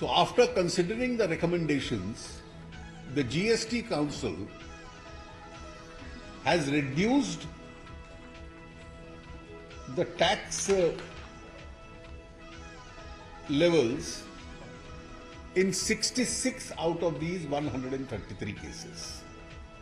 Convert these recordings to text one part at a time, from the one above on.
So after considering the recommendations, the GST Council has reduced the tax levels in 66 out of these 133 cases.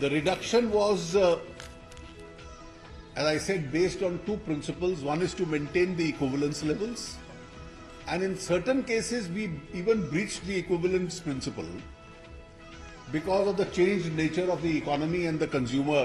The reduction was, as I said, based on 2 principles. One is to maintain the equivalence levels, and in certain cases we even breached the equivalence principle because of the changed nature of the economy and the consumer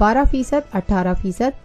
12%, 18%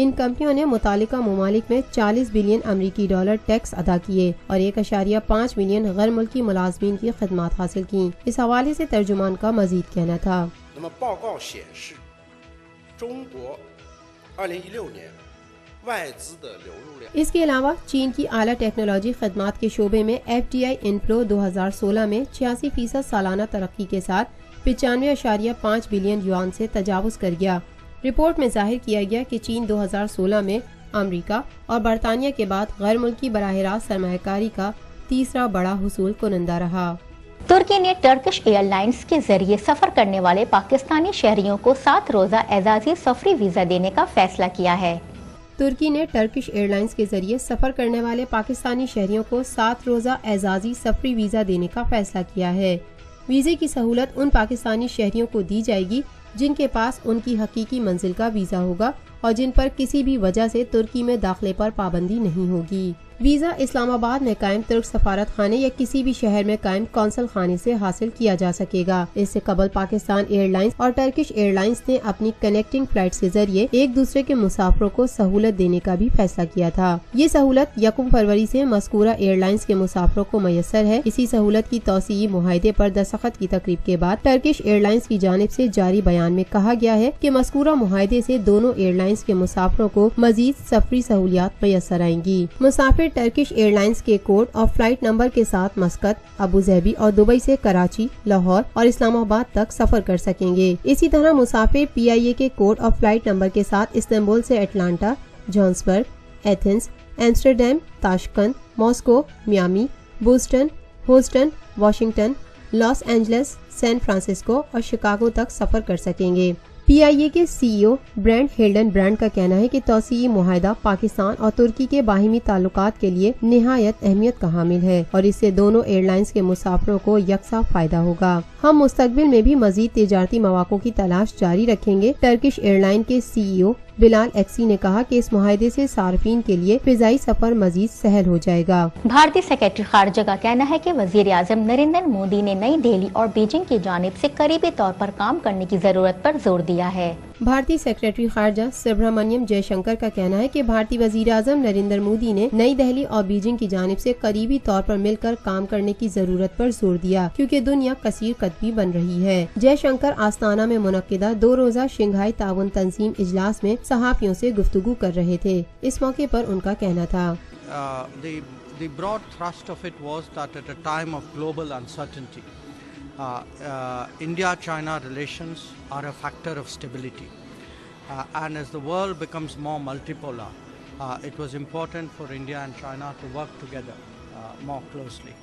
ان کمپنیوں نے متعلقہ ممالک میں 40 billion امریکی dollar tax ادا کیے اور 1.5 million غیر ملکی ملازمین کی خدمات حاصل کی۔ اس حوالے سے ترجمان کا مزید کہنا تھا۔ 那么报告显示，中国2016年外资的流入量。 اس کے علاوہ چین کی اعلیٰ ٹیکنالوجی خدمات کے شعبے میں FDI انفلو 2016 میں 86% سالانہ ترقی کے ساتھ 95.5 بلین یوان سے تجاوز کر گیا۔ رپورٹ میں ظاہر کیا گیا کہ چین 2016 میں امریکہ اور برطانیہ کے بعد غیر ملکی براہ راست سرمایہ کاری کا تیسرا بڑا حصول کنندہ رہا۔ ترکی نے ٹرکش ایئر لائنز کے ذریعے سفر کرنے والے پاکستانی شہریوں کو 7 روزہ اعزازی سفری ویزا دینے کا فیصلہ کیا ہے۔ ترکی نے ٹرکش ایئر لائنز کے ذریعے سفر کرنے والے پاکستانی شہریوں کو 7 روزہ اعزازی سفری ویزا دینے کا فیصلہ کیا ہے۔ ویزے کی سہولت ان پاکستانی شہریوں کو دی جائے گی جن کے پاس ان کی حقیقی منزل کا ویزا ہوگا اور جن پر کسی بھی وجہ سے ترکی میں داخلے پر پابندی نہیں ہوگی۔ ویزا اسلام آباد میں قائم ترک سفارت خانے یا کسی بھی شہر میں قائم قونصل خانے سے حاصل کیا جا سکے گا۔ اس سے قبل پاکستان ایئر لائنز اور ٹرکش ایئر لائنز نے اپنی کنیکٹنگ فلائٹس کے ذریعے ایک دوسرے کے مسافروں کو سہولت دینے کا بھی فیصلہ کیا تھا۔ یہ سہولت 1 فروری سے مذکورہ ایئر لائنز کے مسافروں کو میسر ہے۔ اسی سہولت کی توسیعی معاہدے پر دستخط کی تقریب کے بعد ٹرکش ایئر لائنز کی جانب سے جاری بیان میں کہا گیا ہے کہ مذکورہ معاہدے سے دونوں ایئر لائنز کے مسافروں کو مزید سفری سہولیات میسر آئیں گی۔ مسافر ٹرکش ایئر لائنز کے کوڈ اور فلائٹ نمبر کے ساتھ مسقط، ابوظہبی اور دبئی سے کراچی، لاہور اور اسلام آباد تک سفر کر سکیں گے۔ اسی طرح مسافر PIA کے کوڈ اور فلائٹ نمبر کے ساتھ استنبول سے Atlanta, Johannesburg, Athens, Amsterdam, Tashkent, Moscow, Miami, Boston, Houston, Washington, Los Angeles, San Francisco اور شکاگو تک سفر کر سکیں گے۔ PIA کے CEO برینڈ ہلڈن برانڈ کا کہنا ہے کہ توسیعی معاہدہ پاکستان اور ترکی کے باہمی تعلقات کے لیے نہایت اہمیت کا حامل ہے اور اس سے دونوں ایئر لائنز کے مسافروں کو یکساں فائدہ ہوگا۔ ہم مستقبل میں بھی مزید تجارتی مواقع کی تلاش جاری رکھیں گے۔ ٹرکش ایئر لائن کے CEO بلال ایکسی نے کہا کہ اس معاہدے سے صارفین کے لیے فضائی سفر مزید سہل ہو جائے گا۔ بھارتی سیکرٹری خارجہ کا کہنا ہے کہ وزیر اعظم نریندر مودی نے نئی دہلی اور بیجنگ کی جانب سے قریبی طور پر کام کرنے کی ضرورت پر زور دیا ہے۔ بھارتی سیکرٹری خارجہ سبرامنیم جے شنکر کا کہنا ہے کہ بھارتی وزیر اعظم نریندر مودی نے نئی دہلی اور بیجنگ کی جانب سے قریبی طور پر مل کر کام کرنے کی ضرورت پر زور دیا کیونکہ دنیا کثیر قطبی بن رہی ہے۔ جے شنکر آستانہ میں منعقدہ 2 روزہ شنگھائی تعاون تنظیم اجلاس میں صحافیوں سے گفتگو کر رہے تھے۔ اس موقع پر ان کا کہنا تھا The broad thrust of it was that at a time of global uncertainty, India-China relations are a factor of stability. And as the world becomes more multipolar, it was important for India and China to work together more closely.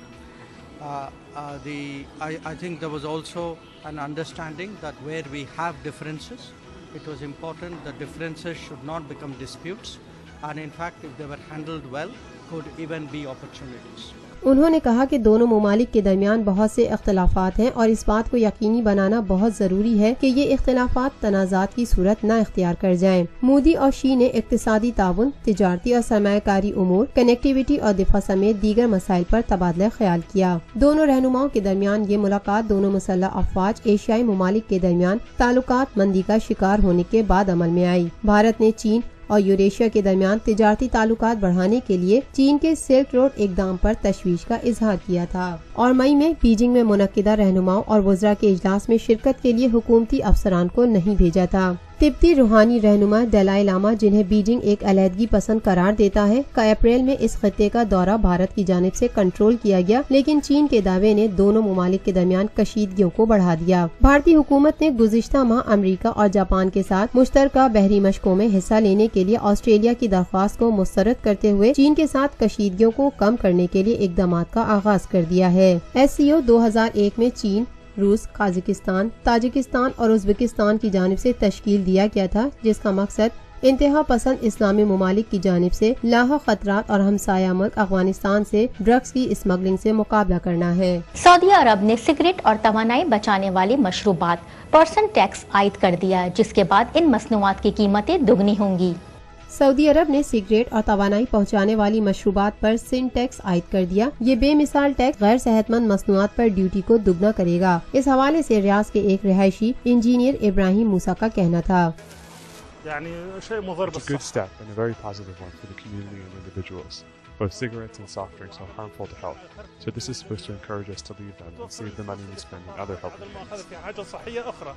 I think there was also an understanding that where we have differences, it was important that differences should not become disputes, and in fact, if they were handled well, could even be opportunities. انہوں نے کہا کہ دونوں ممالک کے درمیان بہت سے اختلافات ہیں اور اس بات کو یقینی بنانا بہت ضروری ہے کہ یہ اختلافات تنازعات کی صورت نہ اختیار کر جائیں۔ مودی اور شی نے اقتصادی تعاون، تجارتی اور سرمایہ کاری امور، کنیکٹیویٹی اور دفاع سمیت دیگر مسائل پر تبادلہ خیال کیا۔ دونوں رہنماؤں کے درمیان یہ ملاقات دونوں مسلح افواج ایشیائی ممالک کے درمیان تعلقات مندی کا شکار ہونے کے بعد عمل میں آئی۔ بھارت نے چین اور یوریشیا کے درمیان تجارتی تعلقات بڑھانے کے لیے چین کے سلک روڈ اقدام پر تشویش کا اظہار کیا تھا اور مئی میں بیجنگ میں منعقدہ رہنماؤں اور وزراء کے اجلاس میں شرکت کے لیے حکومتی افسران کو نہیں بھیجا تھا۔ تبتی روحانی رہنما دلائی لاما، جنہیں بیجنگ ایک علیحدگی پسند قرار دیتا ہے، کا اپریل میں اس خطے کا دورہ بھارت کی جانب سے کنٹرول کیا گیا، لیکن چین کے دعوے نے دونوں ممالک کے درمیان کشیدگیوں کو بڑھا دیا۔ بھارتی حکومت نے گزشتہ ماہ امریکہ اور جاپان کے ساتھ مشترکہ بحری مشقوں میں حصہ لینے کے لیے آسٹریلیا کی درخواست کو مسترد کرتے ہوئے چین کے ساتھ کشیدگیوں کو کم کرنے کے لیے اقدامات کا آغاز کر دیا ہے۔ SCO 2001 میں چین، روس، قازقستان، تاجکستان اور ازبکستان کی جانب سے تشکیل دیا گیا تھا، جس کا مقصد انتہا پسند اسلامی ممالک کی جانب سے لاحق خطرات اور ہمسایہ ملک افغانستان سے ڈرگز کی اسمگلنگ سے مقابلہ کرنا ہے۔ سعودی عرب نے سگریٹ اور توانائی بچانے والی مشروبات % ٹیکس عائد کر دیا، جس کے بعد ان مصنوعات کی قیمتیں دگنی ہوں گی۔ سعودی عرب نے سگریٹ اور توانائی پہنچانے والی مشروبات پر سن ٹیکس عائد کر دیا۔ یہ بے مثال ٹیکس غیر صحت مند مصنوعات پر ڈیوٹی کو دگنا کرے گا۔ اس حوالے سے ریاض کے ایک رہائشی انجینئر ابراہیم موسیٰ کا کہنا تھا۔ It's a good step and a very positive one for the community and individuals. Both cigarettes and soft drinks are harmful to health, so this is supposed to encourage us to leave them and save the money we spend on other healthy things.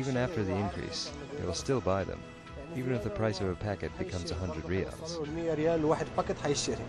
Even after the increase, they will still buy them, even if the price of a packet becomes 100 riyals.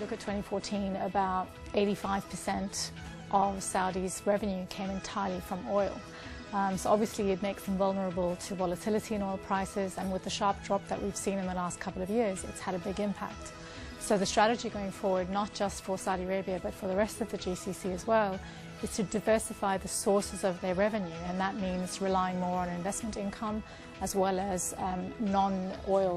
Look at 2014, about 85% of Saudi's revenue came entirely from oil. So obviously it makes them vulnerable to volatility in oil prices, and with the sharp drop that we've seen in the last couple of years, it's had a big impact. So the strategy going forward, not just for Saudi Arabia but for the rest of the GCC as well, is to diversify the sources of their revenue, and that means relying more on investment income as well as non-oil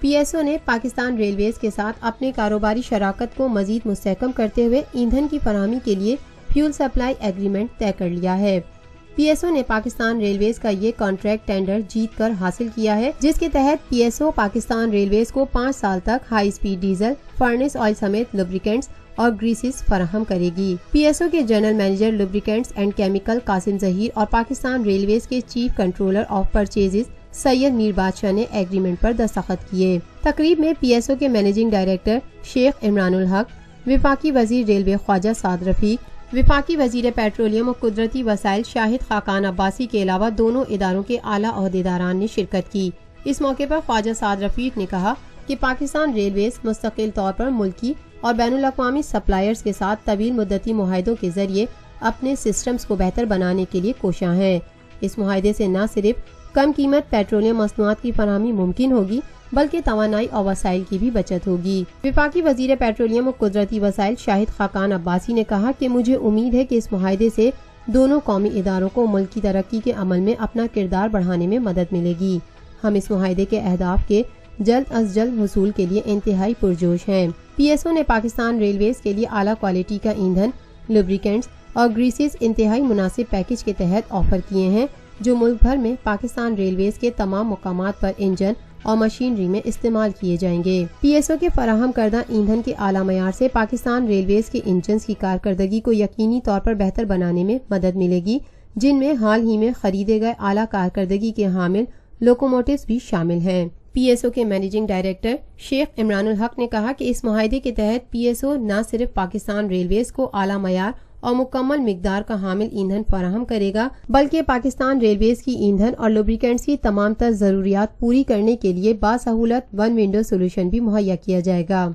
P S او نے Pakistan railways کے ساتھ اپنے کاروباری شراکت کو مزید مستحکم کرتے ہوئے ایندھن کی فراہمی کے لیے فیول سپلائی ایگریمنٹ طے کر لیا ہے۔ پی ایس او نے پاکستان ریلویز کا یہ کانٹریکٹ ٹینڈر جیت کر حاصل کیا ہے، جس کے تحت پی ایس او پاکستان ریلویز کو 5 سال تک high speed diesel, furnace oil سمیت لوبریکینٹس اور گریسز فراہم کرے گی۔ پی ایس او کے general manager lubricants and chemical Qasim Zaheer اور پاکستان ریلویز کے chief controller of purchases Syed Mir Badshah نے ایگریمنٹ پر دستخط کیے۔ تقریب میں پی ایس او کے مینیجنگ ڈائریکٹر شیخ عمران الحق، وفاقی وزیر ریلوے خواجہ سعد رفیق، وفاقی وزیر پیٹرولیم و قدرتی وسائل شاہد خاقان عباسی کے علاوہ دونوں اداروں کے اعلیٰ عہدیداران نے شرکت کی۔ اس موقع پر خواجہ سعد رفیق نے کہا کہ پاکستان ریلویز مستقل طور پر ملکی اور بین الاقوامی سپلائرز کے ساتھ طویل مدتی معاہدوں کے ذریعے اپنے سسٹمز کو بہتر بنانے کے لیے کوشاں ہیں۔ اس معاہدے سے نہ صرف کم قیمت پیٹرولیم مصنوعات کی فراہمی ممکن ہوگی بلکہ توانائی اور وسائل کی بھی بچت ہوگی۔ وفاقی وزیر پیٹرولیم و قدرتی وسائل شاہد خاقان عباسی نے کہا کہ مجھے امید ہے کہ اس معاہدے سے دونوں قومی اداروں کو ملک کی ترقی کے عمل میں اپنا کردار بڑھانے میں مدد ملے گی۔ ہم اس معاہدے کے اہداف کے جلد از جلد حصول کے لیے انتہائی پرجوش ہیں۔ پی ایس او نے پاکستان ریلویز کے لیے اعلیٰ کوالٹی کا ایندھن، لوبریکینٹس اور گریسز انتہائی مناسب پیکج کے تحت آفر کیے ہیں، جو ملک بھر میں پاکستان ریلویز کے تمام مقامات پر انجن اور مشینری میں استعمال کیے جائیں گے۔ پی ایس او کے فراہم کردہ ایندھن کے اعلیٰ معیار سے پاکستان ریلویز کے انجنز کی کارکردگی کو یقینی طور پر بہتر بنانے میں مدد ملے گی، جن میں حال ہی میں خریدے گئے اعلیٰ کارکردگی کے حامل لوکوموٹیوز بھی شامل ہیں۔ پی ایس او کے مینیجنگ ڈائریکٹر شیخ عمران الحق نے کہا کہ اس معاہدے کے تحت پی ایس او نہ صرف پاکستان ریلویز کو اعلیٰ معیار اور مکمل مقدار کا حامل ایندھن فراہم کرے گا بلکہ پاکستان ریلویز کی ایندھن اور لوبریکینٹس کی تمام تر ضروریات پوری کرنے کے لیے باسہولت ون ونڈو سولوشن بھی مہیا کیا جائے گا۔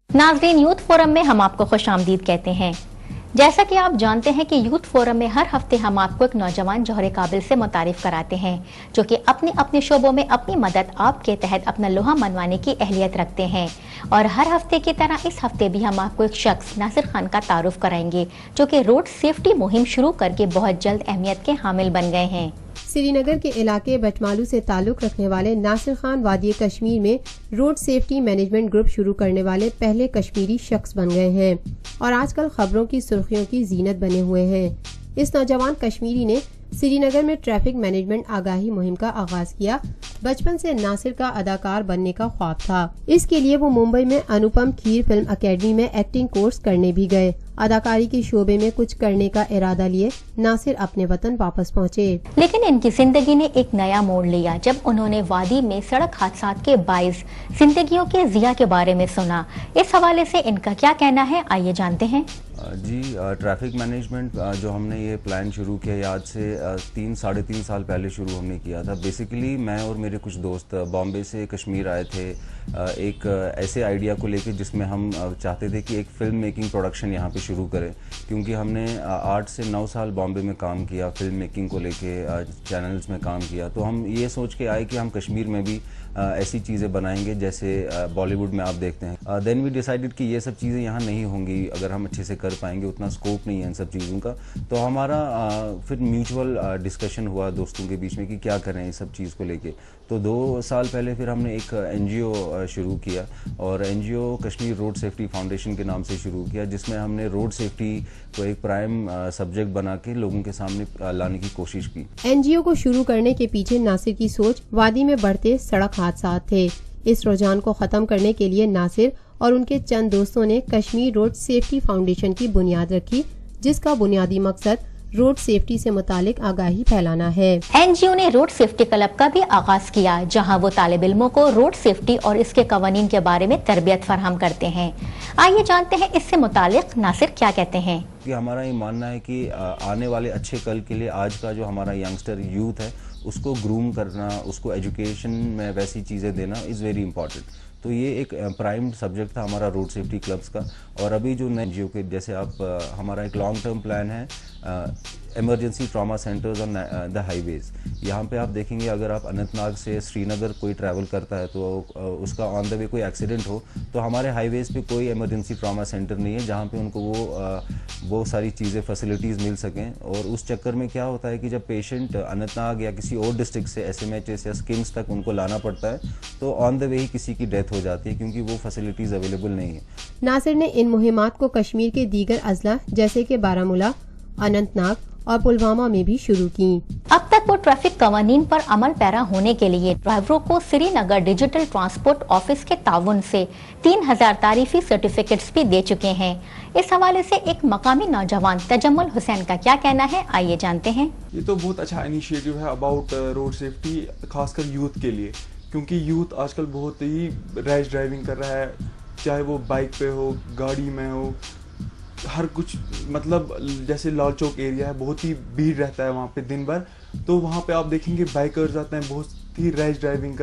ناظرین، یوتھ فورم میں ہم آپ کو خوش آمدید کہتے ہیں۔ جیسا کہ آپ جانتے ہیں کہ یوتھ فورم میں ہر ہفتے ہم آپ کو ایک نوجوان جوہر قابل سے متعارف کراتے ہیں جو کہ اپنے اپنے شعبوں میں اپنی مدد آپ کے تحت اپنا لوہا منوانے کی اہلیت رکھتے ہیں، اور ہر ہفتے کی طرح اس ہفتے بھی ہم آپ کو ایک شخص ناصر خان کا تعارف کرائیں گے جو کہ روڈ سیفٹی مہم شروع کر کے بہت جلد اہمیت کے حامل بن گئے ہیں۔ سری نگر کے علاقے بٹمالو سے تعلق رکھنے والے ناصر خان وادی کشمیر میں روڈ سیفٹی مینجمنٹ گروپ شروع کرنے والے پہلے کشمیری شخص بن گئے ہیں اور آج کل خبروں کی سرخیوں کی زینت بنے ہوئے ہیں۔ اس نوجوان کشمیری نے سری نگر میں ٹریفک مینجمنٹ آگاہی مہم کا آغاز کیا۔ بچپن سے ناصر کا اداکار بننے کا خواب تھا، اس کے لیے وہ ممبئی میں انوپم کھیر فلم اکیڈمی میں ایکٹنگ کورس کرنے بھی گئے۔ اداکاری کے شعبے میں کچھ کرنے کا ارادہ لیے ناصر اپنے وطن واپس پہنچے، لیکن ان کی زندگی نے ایک نیا موڑ لیا جب انہوں نے وادی میں سڑک حادثات کے باعث زندگیوں کے ضیاع کے بارے میں سنا۔ اس حوالے سے ان کا کیا کہنا ہے، آئیے جانتے ہیں۔ جی، ٹریفک مینجمنٹ جو ہم نے یہ پلان شروع کیا، یہ آج سے 3-3.5 سال پہلے شروع ہم نے کیا تھا۔ بیسیکلی میں اور میرے کچھ دوست بامبے سے کشمیر آئے تھے ایک ایسے آئیڈیا کو لے کے جس میں ہم چاہتے تھے کہ ایک فلم میکنگ پروڈکشن یہاں پہ شروع کریں، کیونکہ ہم نے 8 سے 9 سال بامبے میں کام کیا، فلم میکنگ کو لے کے چینلز میں کام کیا، تو ہم یہ سوچ کے آئے کہ ہم کشمیر میں بھی ایسی چیزیں بنائیں گے جیسے بالی ووڈ میں آپ دیکھتے ہیں۔ دین وی ڈیسائیڈڈ کہ یہ سب چیزیں یہاں نہیں ہوں گی اگر ہم اچھے سے کر پائیں گے، اتنا اسکوپ نہیں ہے ان سب چیزوں کا۔ تو ہمارا پھر میوچول ڈسکشن ہوا دوستوں کے بیچ میں کہ کیا کریں اس سب چیز کو لے کے۔ تو 2 سال پہلے پھر ہم نے ایک NGO شروع کیا، اور NGO Kashmir road safety foundation کے نام سے شروع کیا، جس میں ہم نے روڈ سیفٹی کو ایک پرائم سبجیکٹ بنا کے لوگوں کے سامنے لانے کی کوشش کی۔ NGO کو شروع کرنے کے پیچھے ناصر کی سوچ وادی میں بڑھتے سڑک حادثات تھے۔ اس رجحان کو ختم کرنے کے لیے ناصر اور ان کے چند دوستوں نے کشمیر روڈ سیفٹی فاؤنڈیشن کی بنیاد رکھی، جس کا بنیادی مقصد روڈ سیفٹی سے متعلق آگاہی پھیلانا ہے۔ NGO نے روڈ سیفٹی کلب کا بھی آغاز کیا، جہاں وہ طالب علموں کو روڈ سیفٹی اور اس کے قوانین کے بارے میں تربیت فراہم کرتے ہیں۔ آئیے جانتے ہیں اس سے متعلق ناصر کیا کہتے ہیں۔ ہمارا یہ ماننا ہے کہ آنے والے اچھے کل کے لیے آج کا جو ہمارا ینگسٹر یوتھ ہے اس کو گروم کرنا، اس کو ایجوکیشن میں ویسی چیزیں دینا از ویری امپورٹنٹ۔ تو تو یہ ایک پرائم سبجیکٹ تھا ہمارا روڈ سیفٹی کلبس کا. اور ابھی جو نئے جیو کے جیسے آپ ہمارا ایک لانگ ٹرم پلان ہے emergency trauma centres on the highways. یہاں پہ آپ دیکھیں گے اگر آپ اننت ناگ سے سری نگر کوئی ٹریول کرتا ہے تو اس کا آن دا وے کوئی ایکسیڈنٹ ہو تو ہمارے ہائی ویز پہ کوئی ایمرجنسی ٹراما سینٹر نہیں ہے جہاں پہ ان کو وہ ساری چیزیں فیسلٹیز مل سکیں. اور اس چکر میں کیا ہوتا ہے کہ جب پیشنٹ اننت ناگ یا کسی اور ڈسٹرکٹ سے SMHS یا اسکمس تک ان کو لانا پڑتا ہے تو آن دا وے ہی کسی کی ڈیتھ ہو جاتی ہے کیونکہ وہ فیسلٹیز اویلیبل نہیں ہیں. ناصر نے ان مہمات کو کشمیر کے دیگر اضلاع جیسے کہ بارہمولہ، اننت ناگ اور پلوامہ میں بھی شروع کی. اب تک وہ ٹریفک قوانین پر عمل پیرا ہونے کے لیے ڈرائیوروں کو سری نگر ڈیجیٹل ٹرانسپورٹ آفس کے تعاون سے 3000 تعریفی سرٹیفکیٹس بھی دے چکے ہیں. اس حوالے سے ایک مقامی نوجوان تجمل حسین کا کیا کہنا ہے، آئیے جانتے ہیں. یہ تو بہت اچھا انیشیٹو ہے اباؤٹ روڈ سیفٹی، خاص کر یوتھ کے لیے، کیونکہ یوتھ آج کل بہت ہی ریش ڈرائیونگ کر رہا ہے، چاہے وہ بائک پہ ہو، گاڑی میں ہو، ہر کچھ. مطلب جیسے لال چوک ایریا ہے، بہت ہی بھیڑ رہتا ہے وہاں پہ دن بھر، تو وہاں پہ آپ دیکھیں گے بائکرز آتے ہیں، بہت ہی ریش ڈرائیونگ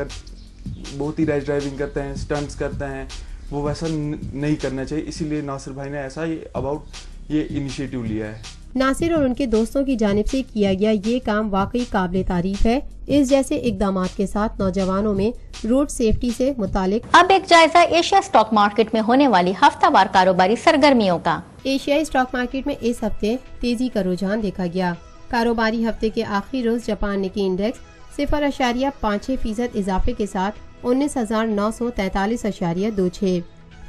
کرتے ہیں، اسٹنٹس کرتے ہیں. وہ ویسا نہیں کرنا چاہیے، اسی لیے ناصر بھائی نے ایسا ہی اباؤٹ یہ انیشیٹو لیا ہے. ناصر اور ان کے دوستوں کی جانب سے کیا گیا یہ کام واقعی قابل تعریف ہے. اس جیسے اقدامات کے ساتھ نوجوانوں میں روڈ سیفٹی سے متعلق. اب ایک جائزہ ایشیا اسٹاک مارکیٹ میں ہونے والی ہفتہ وار کاروباری سرگرمیوں کا. ایشیائی اسٹاک مارکیٹ میں اس ہفتے تیزی کا رجحان دیکھا گیا. کاروباری ہفتے کے آخری روز جاپان نکی انڈیکس 0.56% اضافے کے ساتھ 19,943.26.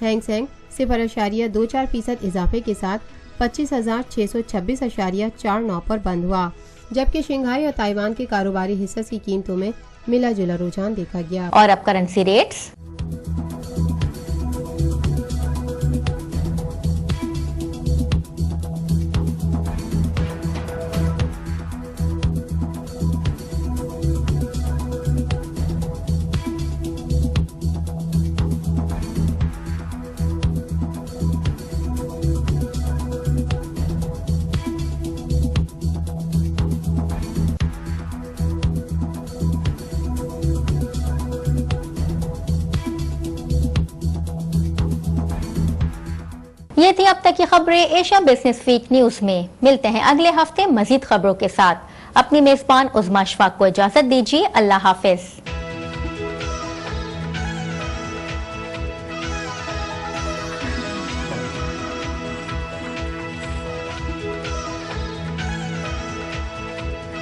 ہینگ سینگ 0.24% اضافے کے ساتھ 25,626.49 پر بند ہوا، جبکہ شنگھائی اور تائیوان کے کاروباری حصص کی قیمتوں میں ملا جلا رجحان دیکھا گیا. اور اب کرنسی ریٹس. یہ تھی اب تک کی خبریں ایشیا بزنس ویک نیوز میں. ملتے ہیں اگلے ہفتے مزید خبروں کے ساتھ. اپنی میزبان عظمیٰ اشفاق کو اجازت دیجیے. اللہ حافظ.